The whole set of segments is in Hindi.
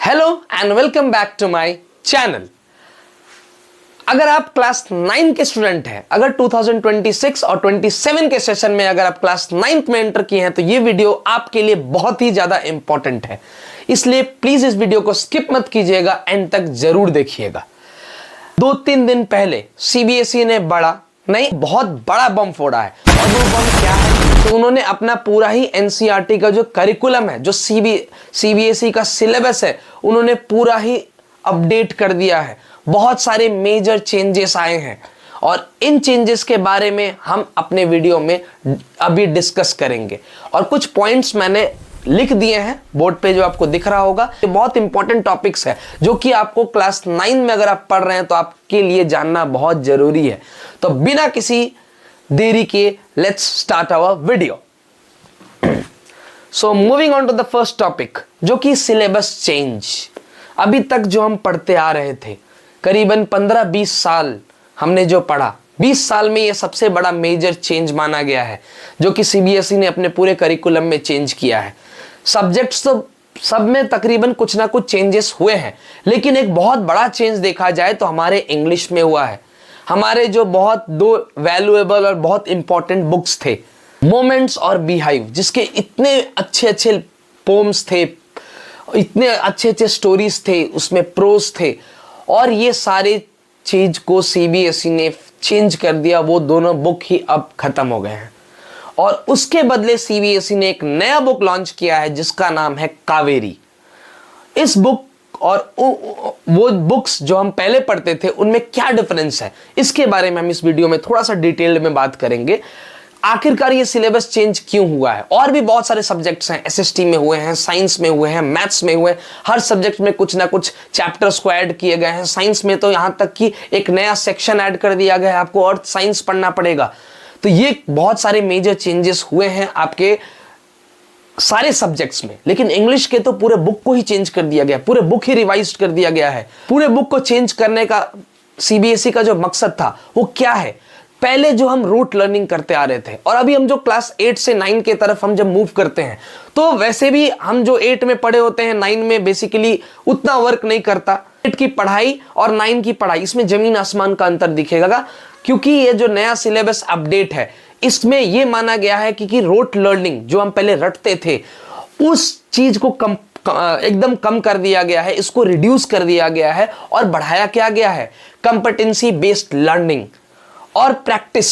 Hello and welcome back to my channel. अगर आप क्लास 9 के स्टूडेंट हैं, अगर 2026 और 27 के सेशन में अगर आप क्लास 9 में एंटर किए हैं तो ये वीडियो आपके लिए बहुत ही ज्यादा इंपॉर्टेंट है, इसलिए प्लीज इस वीडियो को स्किप मत कीजिएगा, एंड तक जरूर देखिएगा। 2-3 दिन पहले सीबीएसई ने बहुत बड़ा बम फोड़ा है। और वो बम क्या है? तो उन्होंने अपना पूरा ही एनसीईआरटी का जो करिकुलम है, जो सीबीएसई का सिलेबस है, उन्होंने पूरा ही अपडेट कर दिया है। बहुत सारे मेजर चेंजेस आए हैं और इन चेंजेस के बारे में हम अपने वीडियो में अभी डिस्कस करेंगे। और कुछ पॉइंट्स मैंने लिख दिए हैं बोर्ड पे, जो आपको दिख रहा होगा। ये बहुत इंपॉर्टेंट टॉपिक्स है जो कि आपको क्लास 9 में अगर आप पढ़ रहे हैं तो आपके लिए जानना बहुत जरूरी है। तो बिना किसी देरी के let's start our video. So moving on to the first topic, जो कि सिलेबस चेंज। अभी तक जो हम पढ़ते आ रहे थे, करीबन 15-20 साल हमने जो पढ़ा, 20 साल में ये सबसे बड़ा मेजर चेंज माना गया है जो कि सीबीएसई ने अपने पूरे करिकुलम में चेंज किया है। सब्जेक्ट्स तो सब में तकरीबन कुछ ना कुछ चेंजेस हुए हैं, लेकिन एक बहुत बड़ा चेंज देखा जाए तो हमारे इंग्लिश में हुआ है। हमारे जो बहुत दो वैल्यूएबल और बहुत इंपॉर्टेंट बुक्स थे, मोमेंट्स और बीहाइव, जिसके इतने अच्छे अच्छे पोम्स थे, इतने अच्छे अच्छे स्टोरीज थे, उसमें प्रोज थे, और ये सारे चीज को सीबीएसई ने चेंज कर दिया। वो दोनों बुक ही अब खत्म हो गए हैं और उसके बदले सीबीएसई ने एक नया बुक लॉन्च किया है जिसका नाम है कावेरी। इस बुक और वो बुक्स जो हम पहले पढ़ते थे उनमें क्या डिफरेंस है, इसके बारे में हम इस वीडियो में थोड़ा सा डिटेल्ड में बात करेंगे। आखिरकार ये सिलेबस चेंज क्यों हुआ है। और भी बहुत सारे सब्जेक्ट्स हैं, एसएसटी में हुए हैं, साइंस में हुए हैं, मैथ्स में हुए हैं। हर सब्जेक्ट में कुछ ना कुछ चैप्टर्स को ऐड किए गए हैं। साइंस में तो यहां तक कि एक नया सेक्शन ऐड कर दिया गया है, आपको और साइंस पढ़ना पड़ेगा। तो ये बहुत सारे मेजर चेंजेस हुए हैं आपके सारे सब्जेक्ट्स में। लेकिन इंग्लिश के तो पूरे बुक को ही चेंज कर दिया गया, पूरे बुक ही रिवाइज कर दिया गया है। पूरे बुक को चेंज करने का सीबीएसई का जो मकसद था वो क्या है? पहले जो हम रूट लर्निंग करते आ रहे थे और अभी हम जो क्लास 8 से 9 के तरफ हम जब मूव करते हैं, तो वैसे भी हम जो 8 में पढ़े होते हैं 9 में बेसिकली उतना वर्क नहीं करता। 8 की पढ़ाई और 9 की पढ़ाई, इसमें जमीन आसमान का अंतर दिखेगा, क्योंकि ये जो नया सिलेबस अपडेट है इसमें यह माना गया है कि रोट लर्निंग जो हम पहले रटते थे उस चीज को एकदम कम कर दिया गया है, इसको रिड्यूस कर दिया गया है और बढ़ाया क्या गया है, कंपेटेंसी बेस्ड लर्निंग और प्रैक्टिस।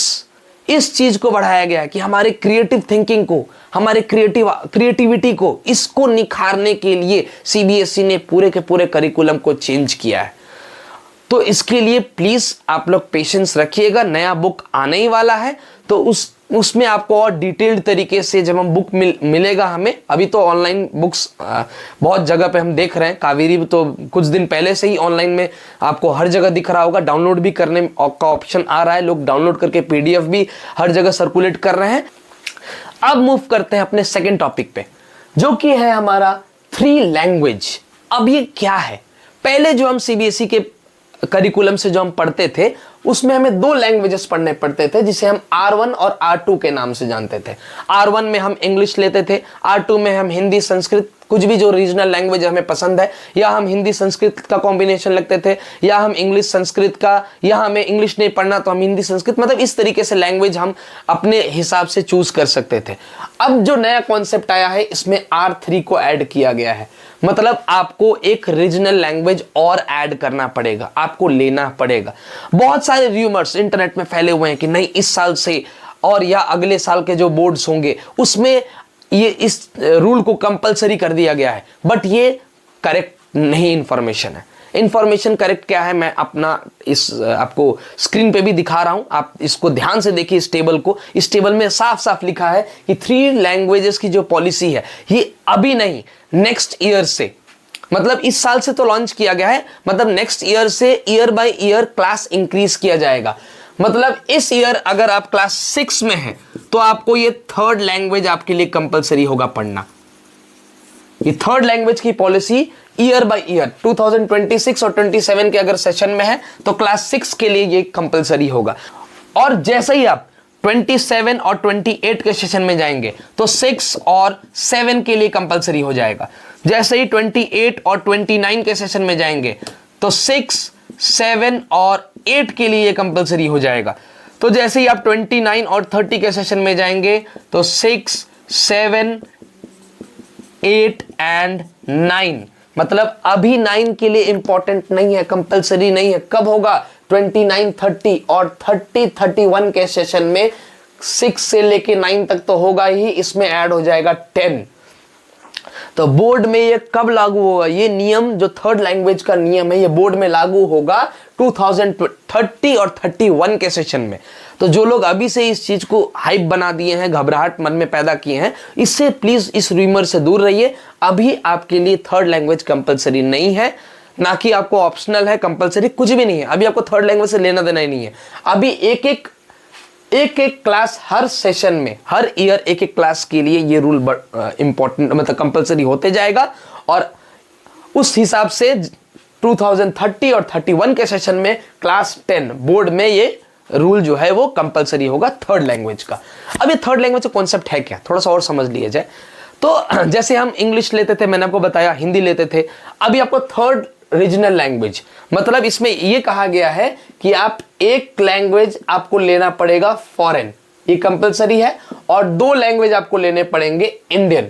इस चीज को बढ़ाया गया है कि हमारे क्रिएटिव थिंकिंग को, हमारे क्रिएटिविटी को, इसको निखारने के लिए सीबीएसई ने पूरे के पूरे करिकुलम को चेंज किया है। तो इसके लिए प्लीज आप लोग पेशेंस रखिएगा। नया बुक आने ही वाला है, तो उसमें आपको और डिटेल्ड तरीके से जब हम बुक मिलेगा हमें। अभी तो ऑनलाइन बुक्स बहुत जगह पे हम देख रहे हैं। कावेरी तो कुछ दिन पहले से ही ऑनलाइन में आपको हर जगह दिख रहा होगा, डाउनलोड भी करने का ऑप्शन आ रहा है। लोग डाउनलोड करके पीडीएफ भी हर जगह सर्कुलेट कर रहे हैं। अब मूव करते हैं अपने सेकेंड टॉपिक पे, जो कि है हमारा 3 लैंग्वेज। अब ये क्या है? पहले जो हम सीबीएसई के करिकुलम से जो हम पढ़ते थे उसमें हमें 2 लैंग्वेजेस पढ़ने पड़ते थे, जिसे हम R1 और R2 के नाम से जानते थे। R1 में हम इंग्लिश लेते थे, R2 में हम हिंदी संस्कृत, कुछ भी जो रीजनल लैंग्वेज हमें पसंद है, या हम हिंदी संस्कृत का कॉम्बिनेशन लगते थे, या हम इंग्लिश संस्कृत का, या हमें इंग्लिश नहीं पढ़ना तो हम हिंदी संस्कृत, मतलब इस तरीके से लैंग्वेज हम अपने हिसाब से चूज कर सकते थे। अब जो नया कॉन्सेप्ट आया है इसमें R3 को ऐड किया गया है, मतलब आपको एक रीजनल लैंग्वेज और ऐड करना पड़ेगा, आपको लेना पड़ेगा। बहुत सारे र्यूमर्स इंटरनेट में फैले हुए हैं कि नहीं, इस साल से और या अगले साल के जो बोर्ड्स होंगे उसमें ये इस रूल को कंपलसरी कर दिया गया है, बट ये करेक्ट नहीं इंफॉर्मेशन है। इंफॉर्मेशन करेक्ट क्या है मैं आपको स्क्रीन पे भी दिखा रहा हूं, आप इसको ध्यान से देखिए। इस टेबल को, इस टेबल में साफ साफ लिखा है कि 3 लैंग्वेजेस की जो पॉलिसी है ये अभी नहीं, नेक्स्ट ईयर से, मतलब इस साल से तो लॉन्च किया गया है, मतलब नेक्स्ट ईयर से year by year class increase किया जाएगा। मतलब इस ईयर अगर आप क्लास 6 में हैं तो आपको ये 3rd लैंग्वेज आपके लिए कंपलसरी होगा पढ़ना। ये 3rd लैंग्वेज की पॉलिसी ईयर बाय ईयर 2026 और 27 के अगर सेशन में है तो क्लास 6 के लिए ये कंपलसरी होगा। और जैसे ही आप 27 और 28 के सेशन में जाएंगे तो 6 और 7 के लिए कंपलसरी हो जाएगा। जैसे ही 28 और 29 के सेशन में जाएंगे तो 6, 7 और 8 के लिए कंपलसरी हो जाएगा। तो जैसे ही आप 29 और 30 के सेशन में जाएंगे तो 6, 7, 8 एंड 9, मतलब अभी 9 के लिए इंपॉर्टेंट नहीं है, कंपलसरी नहीं है। कब होगा? 29, 30 और 30, 31 के सेशन में 6 से लेके 9 तक तो होगा ही, इसमें ऐड हो जाएगा 10। तो बोर्ड में ये कब लागू होगा? ये नियम जो थर्ड लैंग्वेज का नियम है ये बोर्ड में लागू होगा 2030 और 31 के सेशन में। तो जो लोग अभी से इस चीज को हाइप बना दिए हैं, घबराहट मन में पैदा किए हैं, इससे प्लीज इस रूमर से दूर रहिए। अभी आपके लिए थर्ड लैंग्वेज कंपलसरी नहीं है, ना कि आपको ऑप्शनल है, कंपलसरी कुछ भी नहीं है। अभी आपको थर्ड लैंग्वेज से लेना देना ही नहीं है। अभी एक एक क्लास हर सेशन में, हर ईयर एक एक क्लास के लिए ये रूल इंपॉर्टेंट मतलब कंपलसरी होते जाएगा। और उस हिसाब से 2030 और 31 के सेशन में क्लास 10 बोर्ड में ये रूल जो है वो कंपलसरी होगा थर्ड लैंग्वेज का। अब ये थर्ड लैंग्वेज का कॉन्सेप्ट है क्या, थोड़ा सा और समझ लिया जाए। तो जैसे हम इंग्लिश लेते थे, मैंने आपको बताया, हिंदी लेते थे, अभी आपको थर्ड रीजनल लैंग्वेज, मतलब इसमें ये कहा गया है कि आप एक लैंग्वेज आपको लेना पड़ेगा फॉरेन, ये कंपलसरी है, और 2 लैंग्वेज आपको लेने पड़ेंगे इंडियन,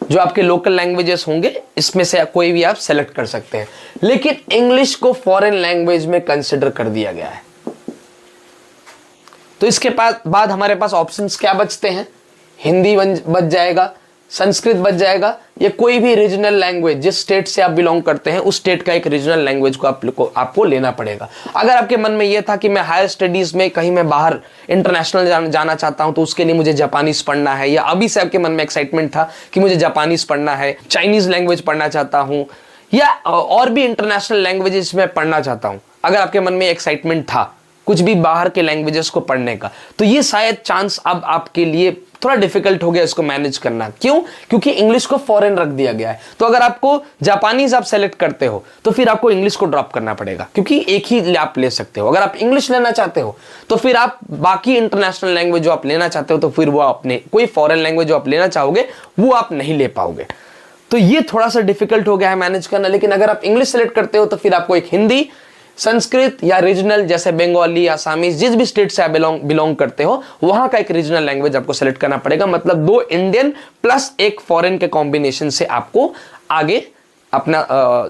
जो आपके लोकल लैंग्वेजेस होंगे, इसमें से कोई भी आप सेलेक्ट कर सकते हैं। लेकिन इंग्लिश को फॉरेन लैंग्वेज में कंसिडर कर दिया गया है। तो इसके बाद हमारे पास ऑप्शंस क्या बचते हैं? हिंदी बच जाएगा, संस्कृत बच जाएगा, या कोई भी रीजनल लैंग्वेज, जिस स्टेट से आप बिलोंग करते हैं उस स्टेट का एक रीजनल लैंग्वेज को आपको लेना पड़ेगा। अगर आपके मन में यह था कि मैं हायर स्टडीज में कहीं मैं बाहर इंटरनेशनल जाना चाहता हूं तो उसके लिए मुझे जापानीज पढ़ना है, या अभी से आपके मन में एक्साइटमेंट था कि मुझे जापानीज पढ़ना है, चाइनीज लैंग्वेज पढ़ना चाहता हूं, या और भी इंटरनेशनल लैंग्वेजेस में पढ़ना चाहता हूं, अगर आपके मन में एक्साइटमेंट था कुछ भी बाहर के लैंग्वेजेस को पढ़ने का, तो ये शायद चांस अब आपके लिए थोड़ा डिफिकल्ट हो गया इसको मैनेज करना। क्यों? क्योंकि इंग्लिश को फॉरेन रख दिया गया है। तो अगर आपको जापानीज आप सेलेक्ट करते हो तो फिर आपको इंग्लिश को ड्रॉप करना पड़ेगा, क्योंकि एक ही आप ले सकते हो। अगर आप इंग्लिश लेना चाहते हो तो फिर आप बाकी इंटरनेशनल लैंग्वेज जो आप लेना चाहते हो तो फिर वो अपने कोई फॉरेन लैंग्वेज जो आप लेना चाहोगे वो आप नहीं ले पाओगे। तो ये थोड़ा सा डिफिकल्ट हो गया है मैनेज करना। लेकिन अगर आप इंग्लिश सेलेक्ट करते हो तो फिर आपको एक हिंदी, संस्कृत या रीजनल जैसे बंगाली, आसामीज, जिस भी स्टेट से आप बिलोंग करते हो वहां का एक रीजनल लैंग्वेज आपको सेलेक्ट करना पड़ेगा। मतलब 2 इंडियन प्लस एक फॉरेन के कॉम्बिनेशन से आपको आगे अपना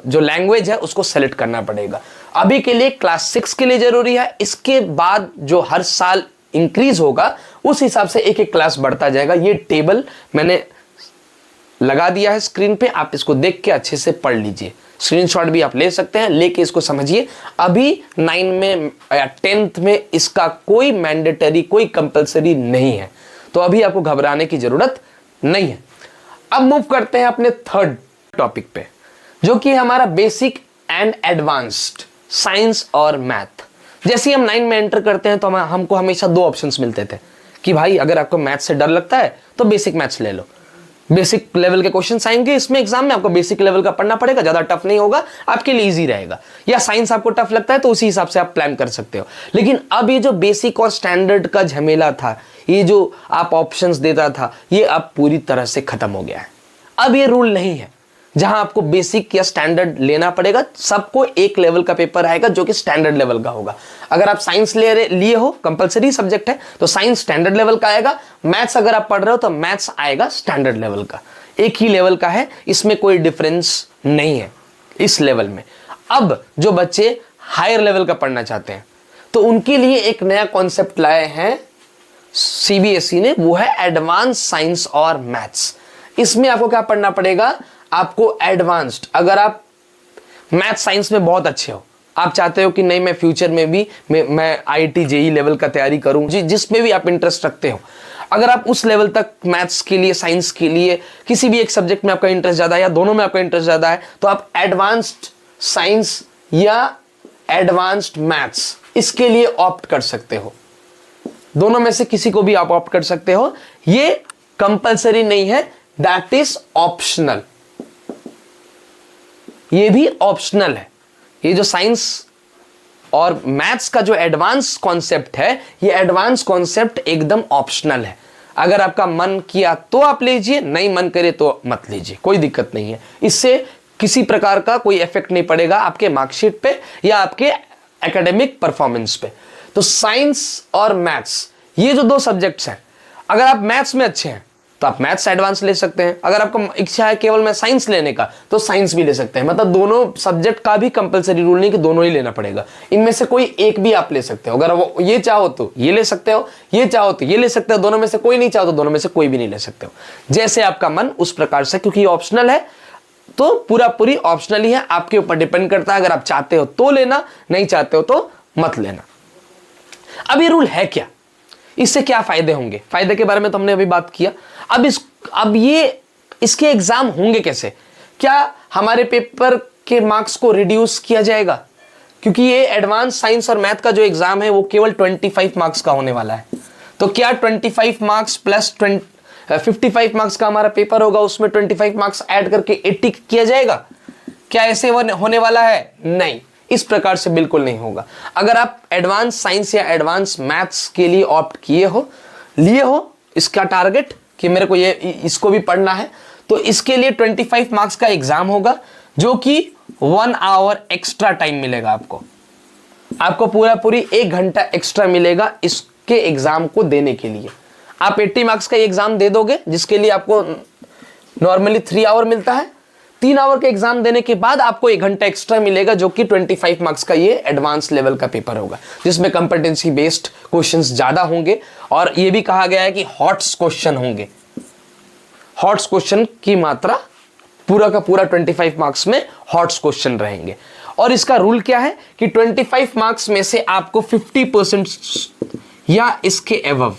जो लैंग्वेज है उसको सेलेक्ट करना पड़ेगा। अभी के लिए क्लास 6 के लिए जरूरी है। इसके बाद जो हर साल इंक्रीज होगा उस हिसाब से एक एक क्लास बढ़ता जाएगा। ये टेबल मैंने लगा दिया है स्क्रीन पे, आप इसको देख के अच्छे से पढ़ लीजिए। स्क्रीनशॉट भी आप ले सकते हैं, लेके इसको समझिए। अभी 9 में या 10th में इसका कोई मैंडेटरी, कोई कंपलसरी नहीं है, तो अभी आपको घबराने की जरूरत नहीं है। अब मूव करते हैं अपने थर्ड टॉपिक पे, जो कि हमारा बेसिक एंड एडवांस्ड साइंस और मैथ। जैसे ही हम 9 में एंटर करते हैं तो हमको हमेशा 2 ऑप्शंस मिलते थे कि भाई अगर आपको मैथ से डर लगता है तो बेसिक मैथ्स ले लो, बेसिक लेवल के क्वेश्चंस आएंगे इसमें एग्जाम में, आपको बेसिक लेवल का पढ़ना पड़ेगा, ज्यादा टफ नहीं होगा, आपके लिए इजी रहेगा। या साइंस आपको टफ लगता है तो उसी हिसाब से आप प्लान कर सकते हो। लेकिन अब ये जो बेसिक और स्टैंडर्ड का झमेला था, ये जो आप ऑप्शंस देता था, ये अब पूरी तरह से खत्म हो गया है। अब ये रूल नहीं है जहां आपको बेसिक या स्टैंडर्ड लेना पड़ेगा। सबको एक लेवल का पेपर आएगा जो कि स्टैंडर्ड लेवल का होगा। अगर आप साइंस लिए हो, कंपलसरी सब्जेक्ट है, तो साइंस स्टैंडर्ड लेवल का आएगा। मैथ्स अगर आप पढ़ रहे हो तो मैथ्स आएगा स्टैंडर्ड लेवल का। एक ही लेवल का है, इसमें कोई डिफरेंस नहीं है इस लेवल में। अब जो बच्चे हायर लेवल का पढ़ना चाहते हैं तो उनके लिए एक नया कॉन्सेप्ट लाए हैं सीबीएसई ने, वो है एडवांस साइंस और मैथ्स। इसमें आपको क्या पढ़ना पड़ेगा? आपको एडवांस्ड, अगर आप मैथ साइंस में बहुत अच्छे हो, आप चाहते हो कि नहीं मैं फ्यूचर में भी मैं आईआईटी जेईई लेवल का तैयारी करूं, जिसमें भी आप इंटरेस्ट रखते हो, अगर आप उस लेवल तक मैथ्स के लिए, साइंस के लिए, किसी भी एक सब्जेक्ट में आपका इंटरेस्ट ज्यादा है या दोनों में आपका इंटरेस्ट ज्यादा है, तो आप एडवांस्ड साइंस या एडवांस्ड मैथ्स इसके लिए ऑप्ट कर सकते हो। दोनों में से किसी को भी आप ऑप्ट कर सकते हो। ये कंपलसरी नहीं है, दैट इज ऑप्शनल। ये भी ऑप्शनल है। ये जो साइंस और मैथ्स का जो एडवांस कॉन्सेप्ट है, ये एडवांस कॉन्सेप्ट एकदम ऑप्शनल है। अगर आपका मन किया तो आप लीजिए, नहीं मन करे तो मत लीजिए, कोई दिक्कत नहीं है। इससे किसी प्रकार का कोई इफेक्ट नहीं पड़ेगा आपके मार्कशीट पे या आपके एकेडमिक परफॉर्मेंस पे। तो साइंस और मैथ्स, ये जो दो सब्जेक्ट्स हैं, अगर आप मैथ्स में अच्छे हैं तो आप मैथ्स एडवांस ले सकते हैं। अगर आपका इच्छा है केवल मैं साइंस लेने का तो साइंस भी ले सकते हैं। मतलब दोनों सब्जेक्ट का भी कंपलसरी रूल नहीं कि दोनों ही लेना पड़ेगा, इनमें से कोई एक भी आप ले सकते हो। अगर वो ये चाहो तो ये ले सकते हो, ये चाहो तो ये ले सकते हो, दोनों में से कोई नहीं चाहो तो दोनों में से कोई भी नहीं ले सकते हो, जैसे आपका मन उस प्रकार से। क्योंकि ऑप्शनल है तो पूरा पूरी ऑप्शनल ही है, आपके ऊपर डिपेंड करता है। अगर आप चाहते हो तो लेना, नहीं चाहते हो तो मत लेना। अब ये रूल है क्या, इससे क्या फायदे होंगे, फायदे के बारे में तो हमने अभी बात किया। अब ये इसके एग्जाम होंगे कैसे, क्या हमारे पेपर के मार्क्स को रिड्यूस किया जाएगा? क्योंकि ये एडवांस साइंस और मैथ का जो एग्जाम है वो केवल 25 मार्क्स का होने वाला है। तो क्या 25 मार्क्स प्लस 55 मार्क्स का हमारा पेपर होगा, उसमें 25 मार्क्स ऐड करके 80 किया जाएगा? क्या ऐसे होने वाला है? नहीं, इस प्रकार से बिल्कुल नहीं होगा। अगर आप एडवांस साइंस या एडवांस मैथ्स के लिए ऑप्ट किए हो, लिए हो इसका टारगेट कि मेरे को ये इसको भी पढ़ना है, तो इसके लिए 25 मार्क्स का एग्जाम होगा, जो कि 1 आवर एक्स्ट्रा टाइम मिलेगा आपको पूरी 1 घंटा एक्स्ट्रा मिलेगा इसके एग्जाम को देने के लिए। आप 80 मार्क्स का एग्जाम दे दोगे, जिसके लिए आपको नॉर्मली 3 आवर मिलता है। 3 आवर के एग्जाम देने के बाद आपको 1 घंटा एक्स्ट्रा मिलेगा, जो कि 25 मार्क्स का ये एडवांस लेवल का पेपर होगा, जिसमें कंपेटेंसी बेस्ड क्वेश्चंस ज्यादा होंगे। और ये भी कहा गया है कि हॉट्स क्वेश्चन होंगे, हॉट्स क्वेश्चन की मात्रा पूरा का पूरा 25 मार्क्स में हॉट्स क्वेश्चन रहेंगे। और इसका रूल क्या है कि 25 मार्क्स में से आपको 50% या इसके एवव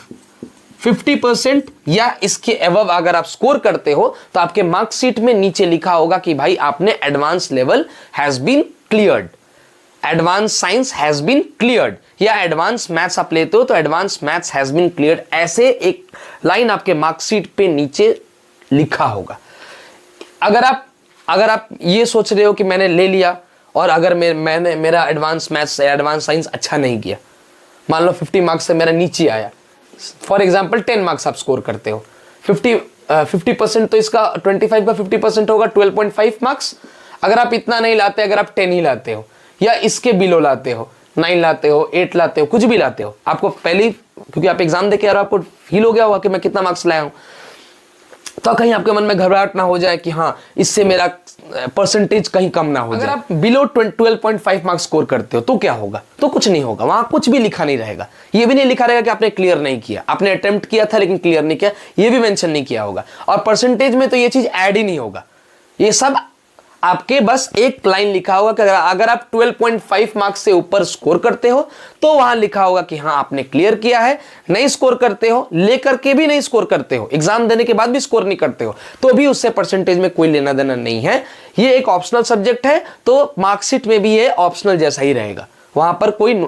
50% या इसके एवव अगर आप स्कोर करते हो तो आपके मार्कशीट में नीचे लिखा होगा कि भाई आपने advance level has been cleared, advance science has been cleared, या एडवांस मैथ्स आप लेते हो तो advance maths has been cleared. ऐसे एक लाइन आपके मार्कशीट पे नीचे लिखा होगा। अगर आप ये सोच रहे हो कि मैंने ले लिया और अगर मैंने मेरा एडवांस मैथ्स एडवांस साइंस अच्छा नहीं किया, मान लो 50 मार्क्स से मेरा नीचे आया, फॉर एग्जाम्पल 10 मार्क्स आप स्कोर करते हो, 50% तो इसका 25 का 50% होगा 12.5 मार्क्स। अगर आप इतना नहीं लाते, अगर आप 10 ही लाते हो या इसके बिलो लाते हो, 9 लाते हो, 8 लाते हो, कुछ भी लाते हो, आपको पहले, क्योंकि आप एग्जाम देके यार आपको फील हो गया होगा कि मैं कितना मार्क्स लाया हूं, तो कहीं आपके मन में घबराहट ना हो जाए कि हाँ इससे मेरा परसेंटेज कहीं कम ना हो जाए। अगर आप बिलो 12.5 मार्क्स स्कोर करते हो तो क्या होगा? तो कुछ नहीं होगा, वहां कुछ भी लिखा नहीं रहेगा। ये भी नहीं लिखा रहेगा कि आपने क्लियर नहीं किया, आपने अटेम्प्ट किया था लेकिन क्लियर नहीं किया, ये भी मेंशन नहीं किया होगा। और परसेंटेज में तो ये चीज ऐड ही नहीं होगा, ये सब आपके बस एक लाइन लिखा होगा कि अगर आप 12.5 मार्क्स से ऊपर स्कोर करते हो तो वहां लिखा होगा कि हाँ आपने क्लियर किया है। नहीं स्कोर करते हो, लेकर के भी नहीं स्कोर करते हो, एग्जाम देने के बाद भी स्कोर नहीं करते हो, तो भी उससे परसेंटेज में कोई लेना देना नहीं है। ये एक ऑप्शनल सब्जेक्ट है, तो मार्कशीट में भी ये ऑप्शनल जैसा ही रहेगा, वहां पर कोई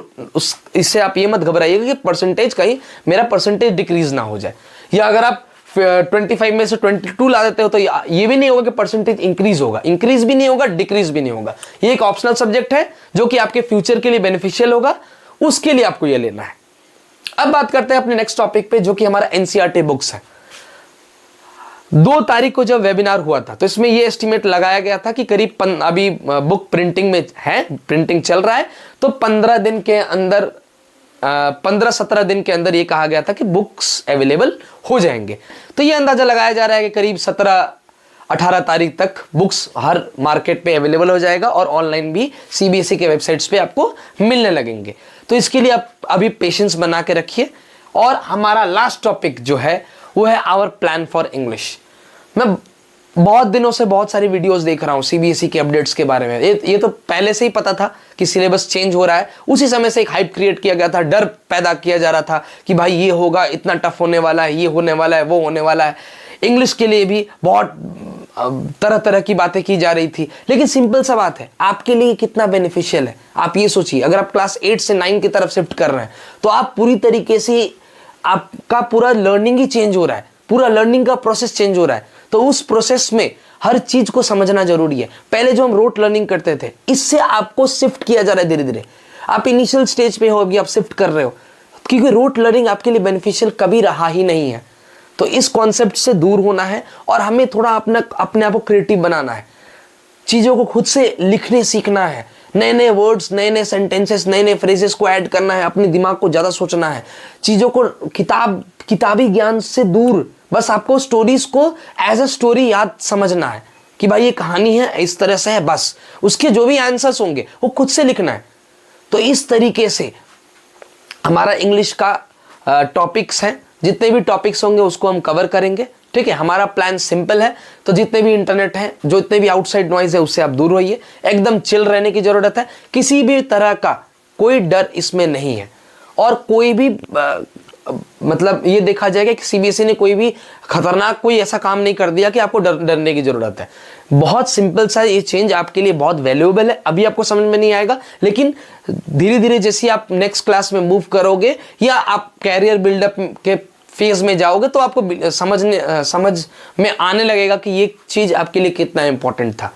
इससे आप ये मत घबराइएगा कि परसेंटेज कहीं मेरा परसेंटेज डिक्रीज ना हो जाए। या अगर आप 25 में से 22 ला देते हो तो ये भी नहीं होगा कि परसेंटेज इंक्रीज होगा, इंक्रीज भी नहीं होगा, डिक्रीज भी नहीं होगा। ये एक ऑप्शनल सब्जेक्ट है जो कि आपके फ्यूचर के लिए बेनिफिशियल होगा, उसके लिए आपको ये लेना है। अब बात करते हैं अपने नेक्स्ट टॉपिक पे, जो कि हमारा एनसीईआरटी बुक्स है। 2 तारीख को जब वेबिनार हुआ था तो इसमें ये एस्टिमेट लगाया गया था कि करीब अभी बुक प्रिंटिंग में है, प्रिंटिंग चल रहा है, तो 15 दिन के अंदर 15-17 दिन के अंदर ये कहा गया था कि बुक्स अवेलेबल हो जाएंगे। तो ये अंदाजा लगाया जा रहा है कि करीब 17-18 तारीख तक बुक्स हर मार्केट पे अवेलेबल हो जाएगा और ऑनलाइन भी सीबीएसई के वेबसाइट्स पे आपको मिलने लगेंगे। तो इसके लिए आप अभी पेशेंस बना के रखिए। और हमारा लास्ट टॉपिक जो है वो है आवर प्लान फॉर इंग्लिश। मैं बहुत दिनों से बहुत सारी वीडियोस देख रहा हूँ सीबीएसई के अपडेट्स के बारे में। ये तो पहले से ही पता था कि सिलेबस चेंज हो रहा है, उसी समय से एक हाइप क्रिएट किया गया था, डर पैदा किया जा रहा था कि भाई ये होगा, इतना टफ होने वाला है, ये होने वाला है, वो होने वाला है। इंग्लिश के लिए भी बहुत तरह तरह की बातें की जा रही थी, लेकिन सिंपल सा बात है, आपके लिए कितना बेनिफिशियल है आप ये सोचिए। अगर आप क्लास 8 से 9 की तरफ शिफ्ट कर रहे हैं तो आप पूरी तरीके से, आपका पूरा लर्निंग ही चेंज हो रहा है, पूरा लर्निंग का प्रोसेस चेंज हो रहा है। तो उस प्रोसेस में हर चीज को समझना जरूरी है। पहले जो हम रोट लर्निंग करते थे, इससे आपको शिफ्ट किया जा रहा है धीरे धीरे। आप इनिशियल स्टेज पे हो, अभी आप शिफ्ट कर रहे हो, क्योंकि रूट लर्निंग आपके लिए बेनिफिशियल कभी रहा ही नहीं है। तो इस कॉन्सेप्ट से दूर होना है और हमें थोड़ा अपने आप को क्रिएटिव बनाना है, चीज़ों को खुद से लिखने सीखना है, नए नए वर्ड्स, नए नए सेंटेंसेस, नए नए फ्रेजेस को ऐड करना है, अपने दिमाग को ज़्यादा सोचना है, चीज़ों को किताबी ज्ञान से दूर, बस आपको स्टोरीज को एज अ स्टोरी याद समझना है कि भाई ये कहानी है, इस तरह से है, बस उसके जो भी आंसर्स होंगे वो खुद से लिखना है। तो इस तरीके से हमारा इंग्लिश का टॉपिक्स हैं, जितने भी टॉपिक्स होंगे उसको हम कवर करेंगे, ठीक है। हमारा प्लान सिंपल है, तो जितने भी इंटरनेट है, जो जितने भी आउटसाइड नॉइज है उससे आप दूर रहिए, एकदम चिल रहने की जरूरत है, किसी भी तरह का कोई डर इसमें नहीं है। और कोई भी मतलब ये देखा जाएगा कि सीबीएसई ने कोई भी खतरनाक कोई ऐसा काम नहीं कर दिया कि आपको डरने की जरूरत है। बहुत सिंपल सा ये चेंज आपके लिए बहुत वैल्यूएबल है। अभी आपको समझ में नहीं आएगा, लेकिन धीरे धीरे जैसे आप नेक्स्ट क्लास में मूव करोगे या आप कैरियर बिल्डअप के फेज में जाओगे तो आपको समझ में आने लगेगा कि ये चीज आपके लिए कितना इंपॉर्टेंट था।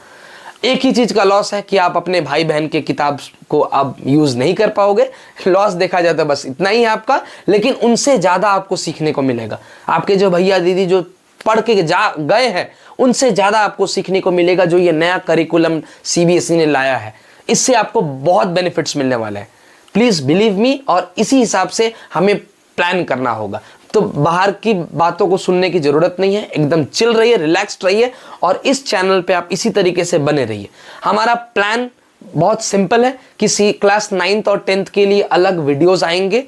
एक ही चीज का लॉस है कि आप अपने भाई बहन के किताब को अब यूज नहीं कर पाओगे। लॉस देखा जाता है बस इतना ही है आपका, लेकिन उनसे ज्यादा आपको सीखने को मिलेगा। आपके जो भैया दीदी जो पढ़ के गए हैं उनसे ज्यादा आपको सीखने को मिलेगा, जो ये नया करिकुलम सीबीएसई ने लाया है। इससे आपको बहुत बेनिफिट्स मिलने वाले हैं। प्लीज बिलीव मी, और इसी हिसाब से हमें प्लान करना होगा। तो बाहर की बातों को सुनने की जरूरत नहीं है, एकदम चिल रहिए, रिलैक्स्ड रहिए, और इस चैनल पे आप इसी तरीके से बने रहिए। हमारा प्लान बहुत सिंपल है कि क्लास 9th और 10th के लिए अलग वीडियोस आएंगे,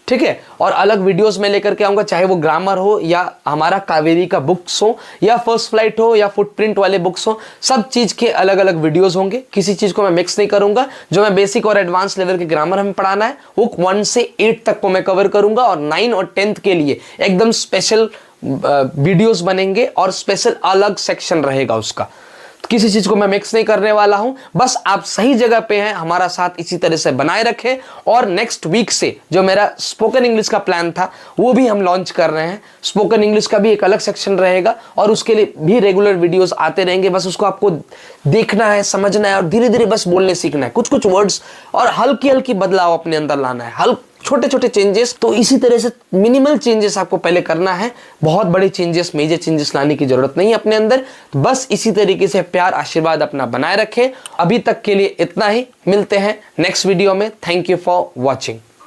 ठीक है, और अलग वीडियोस में लेकर के आऊंगा, चाहे वो ग्रामर हो या हमारा कावेरी का बुक्स हो या फर्स्ट फ्लाइट हो या फुटप्रिंट वाले बुक्स हो, सब चीज के अलग अलग वीडियोस होंगे। किसी चीज को मैं मिक्स नहीं करूंगा। जो मैं बेसिक और एडवांस लेवल के ग्रामर हमें पढ़ाना है वो 1 से 8 तक को मैं कवर करूंगा, और 9 और 10th के लिए एकदम स्पेशल वीडियोस बनेंगे और स्पेशल अलग सेक्शन रहेगा उसका। किसी चीज को मैं मिक्स नहीं करने वाला हूं, बस आप सही जगह पे हैं, हमारा साथ इसी तरह से बनाए रखें। और नेक्स्ट वीक से जो मेरा स्पोकन इंग्लिश का प्लान था वो भी हम लॉन्च कर रहे हैं। स्पोकन इंग्लिश का भी एक अलग सेक्शन रहेगा और उसके लिए भी रेगुलर वीडियोस आते रहेंगे। बस उसको आपको देखना है, समझना है और धीरे धीरे बस बोलने सीखना है, कुछ कुछ वर्ड्स और हल्की हल्की बदलाव अपने अंदर लाना है, छोटे छोटे चेंजेस। तो इसी तरह से मिनिमल चेंजेस आपको पहले करना है, बहुत बड़े चेंजेस, मेजर चेंजेस लाने की जरूरत नहीं है अपने अंदर। बस इसी तरीके से प्यार आशीर्वाद अपना बनाए रखें। अभी तक के लिए इतना ही, मिलते हैं नेक्स्ट वीडियो में। Thank you for watching.